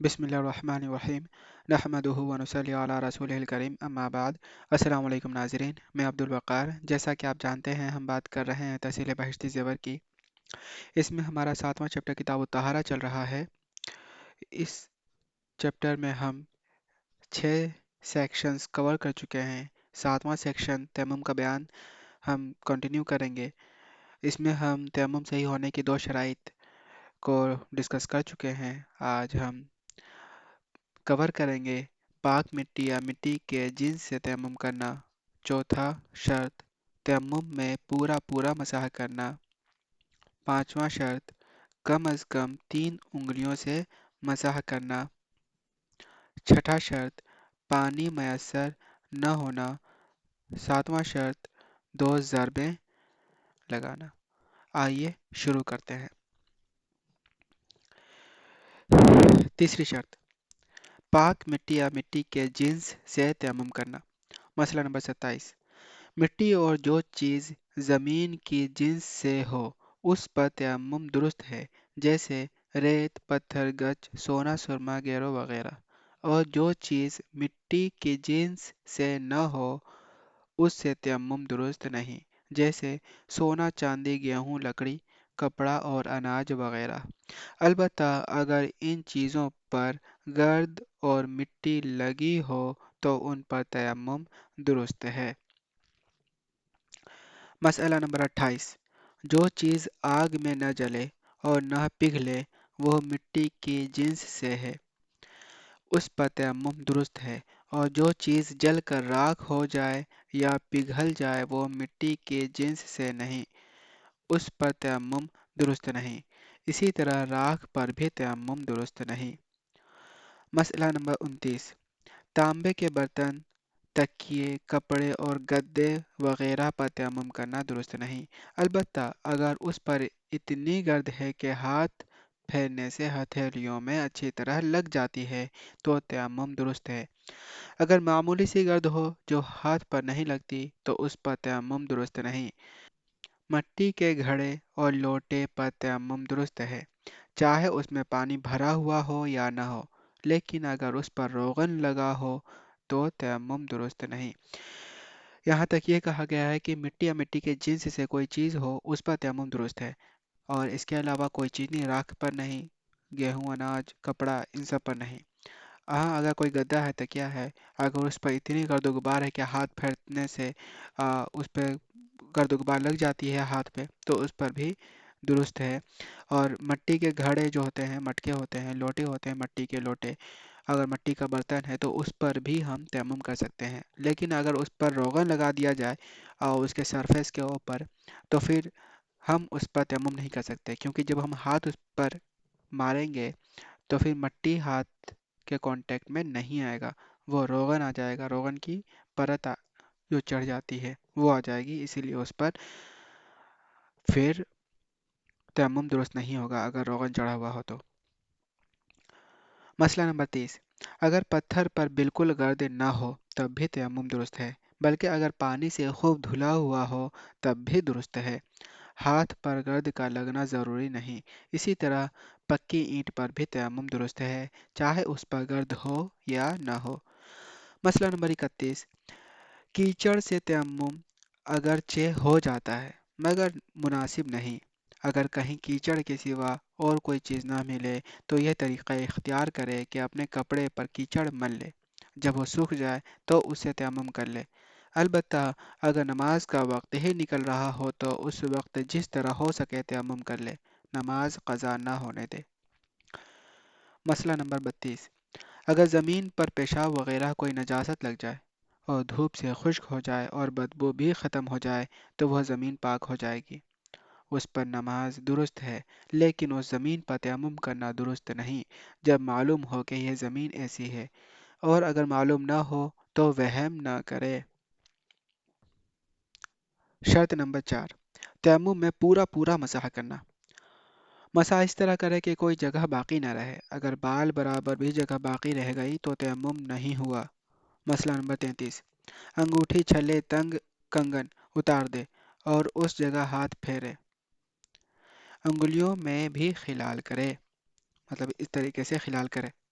بسم اللہ الرحمن الرحیم نحمدہ ونصلی علی رسولہ الکریم اما بعد السلام علیکم ناظرین، میں عبد الوقار۔ جیسا کہ آپ جانتے ہیں ہم بات کر رہے ہیں تحصیل بہشتی زیور کی۔ اس میں ہمارا 7واں چیپٹر کتاب الطہارہ چل رہا ہے۔ اس چیپٹر میں ہم 6 سیکشنز کور کر چکے ہیں۔ 7واں سیکشن تیمم کا بیان ہم کنٹینیو کریں گے۔ اس میں ہم تیمم صحیح ہونے کی 2 شرائط کو ڈسکس کر چکے ہیں۔ آج ہم کور کریں گے پاک مٹی یا مٹی کے جنس سے تیمم کرنا۔ چوتھا شرط تیمم میں پورا مسح کرنا۔ پانچواں شرط کم از کم 3 انگلیوں سے مسح کرنا۔ چھٹا شرط پانی میسر نہ ہونا۔ ساتواں شرط 2 ضربیں لگانا۔ آئیے شروع کرتے ہیں۔ تیسری شرط پاک مٹی یا مٹی کے جنس سے تیمم کرنا۔ مسئلہ نمبر 27، مٹی اور جو چیز زمین کی جنس سے ہو اس پر تیمم درست ہے، جیسے ریت، پتھر، گچ، سونا، سرما، گیرو وغیرہ۔ اور جو چیز مٹی کی جنس سے نہ ہو اس سے تیمم درست نہیں، جیسے سونا، چاندی، گیہوں، لکڑی، کپڑا اور اناج وغیرہ۔ البتہ اگر ان چیزوں پر گرد اور مٹی لگی ہو تو ان پر تیمم درست ہے۔ مسئلہ نمبر 28، جو چیز آگ میں نہ جلے اور نہ پگھلے وہ مٹی کی جنس سے ہے، اس پر تیمم درست ہے، اور جو چیز جل کر راکھ ہو جائے یا پگھل جائے وہ مٹی کی جنس سے نہیں، اس پر تیمم درست نہیں۔ اسی طرح راکھ پر بھی تیمم درست نہیں۔ مسئلہ نمبر 29، تانبے کے برتن، تکیے، کپڑے اور گدے وغیرہ پر تیمم کرنا درست نہیں، البتہ اگر اس پر اتنی گرد ہے کہ ہاتھ پھیرنے سے ہتھیلیوں میں اچھی طرح لگ جاتی ہے تو تیمم درست ہے۔ اگر معمولی سی گرد ہو جو ہاتھ پر نہیں لگتی تو اس پر تیمم درست نہیں۔ مٹی کے گھڑے اور لوٹے پر تیمم درست ہے، چاہے اس میں پانی بھرا ہوا ہو یا نہ ہو، لیکن اگر اس پر روغن لگا ہو تو تیمم درست نہیں۔ یہاں تک یہ کہا گیا ہے کہ مٹی یا مٹی کے جنس سے کوئی چیز ہو اس پر تیمم درست ہے، اور اس کے علاوہ کوئی چیز نہیں، راکھ پر نہیں، گیہوں، اناج، کپڑا، ان سب پر نہیں۔ ہاں، اگر کوئی گدا ہے، تکیہ ہے، اگر اس پر اتنی گرد و غبار ہے کہ ہاتھ پھیرنے سے اس پہ گرد و غبار لگ جاتی ہے ہاتھ پہ تو اس پر بھی درست ہے۔ اور مٹی کے گھڑے جو ہوتے ہیں، مٹکے ہوتے ہیں، لوٹے ہوتے ہیں، مٹی کے لوٹے، اگر مٹی کا برتن ہے تو اس پر بھی ہم تیمم کر سکتے ہیں، لیکن اگر اس پر روغن لگا دیا جائے اور اس کے سرفیس کے اوپر تو پھر ہم اس پر تیمم نہیں کر سکتے، کیونکہ جب ہم ہاتھ اس پر ماریں گے تو پھر مٹی ہاتھ کے کانٹیکٹ میں نہیں آئے گا، وہ روغن آ جائے گا، روغن کی پرت جو چڑھ جاتی ہے وہ آ جائے گی، اسی لیے اس پر پھر تیمم درست نہیں ہوگا اگر روغن چڑھا ہوا ہو تو۔ مسئلہ نمبر 30، اگر پتھر پر بالکل گرد نہ ہو تب بھی تیمم درست ہے، بلکہ اگر پانی سے خوب دھلا ہوا ہو تب بھی درست ہے۔ ہاتھ پر گرد کا لگنا ضروری نہیں۔ اسی طرح پکی اینٹ پر بھی تیمم درست ہے، چاہے اس پر گرد ہو یا نہ ہو۔ مسئلہ نمبر 31، کیچڑ سے تیمم اگرچہ ہو جاتا ہے مگر مناسب نہیں۔ اگر کہیں کیچڑ کے سوا اور کوئی چیز نہ ملے تو یہ طریقہ اختیار کرے کہ اپنے کپڑے پر کیچڑ مل لے، جب وہ سوکھ جائے تو اسے تیمم کر لے۔ البتہ اگر نماز کا وقت ہی نکل رہا ہو تو اس وقت جس طرح ہو سکے تیمم کر لے، نماز قضا نہ ہونے دے۔ مسئلہ نمبر 32، اگر زمین پر پیشاب وغیرہ کوئی نجاست لگ جائے اور دھوپ سے خشک ہو جائے اور بدبو بھی ختم ہو جائے تو وہ زمین پاک ہو جائے گی، اس پر نماز درست ہے، لیکن اس زمین پر تیمم کرنا درست نہیں جب معلوم ہو کہ یہ زمین ایسی ہے، اور اگر معلوم نہ ہو تو وہم نہ کرے۔ شرط نمبر 4، تیمم میں پورا مسح کرنا۔ مسح اس طرح کرے کہ کوئی جگہ باقی نہ رہے، اگر بال برابر بھی جگہ باقی رہ گئی تو تیمم نہیں ہوا۔ مسئلہ نمبر 33، انگوٹھی، چھلے، تنگ کنگن اتار دے اور اس جگہ ہاتھ پھیرے، انگلیوں میں بھی خلال کرے، مطلب اس طریقے سے خلال کرے۔